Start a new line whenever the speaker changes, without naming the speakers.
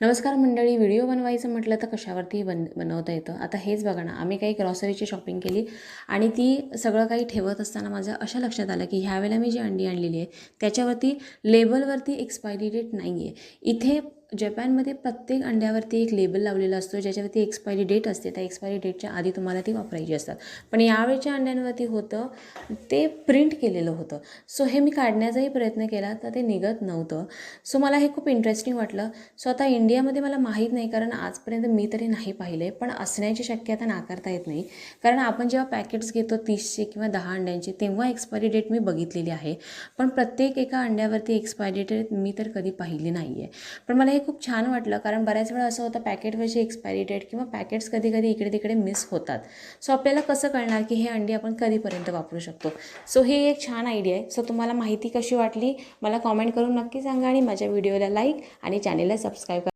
नमस्कार मंडळी. व्हिडिओ बनवायचं म्हटलं तर कशावरती बनवता येतं. आता हेच बघा ना, आम्ही काही ग्रॉसरीची शॉपिंग केली आणि ती सगळं काही ठेवत असताना माझ्या अशा लक्षात आलं की ह्यावेळेला मी जी अंडी आणलेली आहे त्याच्यावरती लेबलवरती एक्सपायरी डेट नाही आहे. इथे जपानमध्ये प्रत्येक अंड्यावरती एक लेबल लावलेला असतो ज्याच्यावरती एक्सपायरी डेट असते. त्या एक्सपायरी डेटच्या आधी तुम्हाला ती वापरायची असतात. पण यावेळच्या अंड्यांवरती होतं ते प्रिंट केलेलं होतं. सो हे मी काढण्याचाही प्रयत्न केला तर ते निघत नव्हतं. सो मला हे खूप इंटरेस्टिंग वाटलं. सो आता इंडियामध्ये मला माहीत नाही, कारण आजपर्यंत मी तरी नाही पाहिले, पण असण्याची शक्यता नाकारता येत नाही. कारण आपण जेव्हा पॅकेट्स घेतो 30चे किंवा 10 अंड्यांचे तेव्हा एक्सपायरी डेट मी बघितलेली आहे. पण प्रत्येक एका अंड्यावरती एक्सपायरी डेट मी तर कधी पाहिली नाही आहे. पण मला हे खूप छान वाटलं, कारण बऱ्याच वेळा असं होतं पॅकेटवरची एक्सपायरी डेट किंवा पॅकेट्स कधी कधी इकडे तिकडे मिस होतात. सो आपल्याला कसं कळणार की हे अंडी आपण कधीपर्यंत वापरू शकतो. सो ही एक छान आयडिया आहे. सो तुम्हाला माहिती कशी वाटली मला कॉमेंट करून नक्की सांगा आणि माझ्या व्हिडिओला लाईक आणि चॅनेलला सबस्क्राईब करा.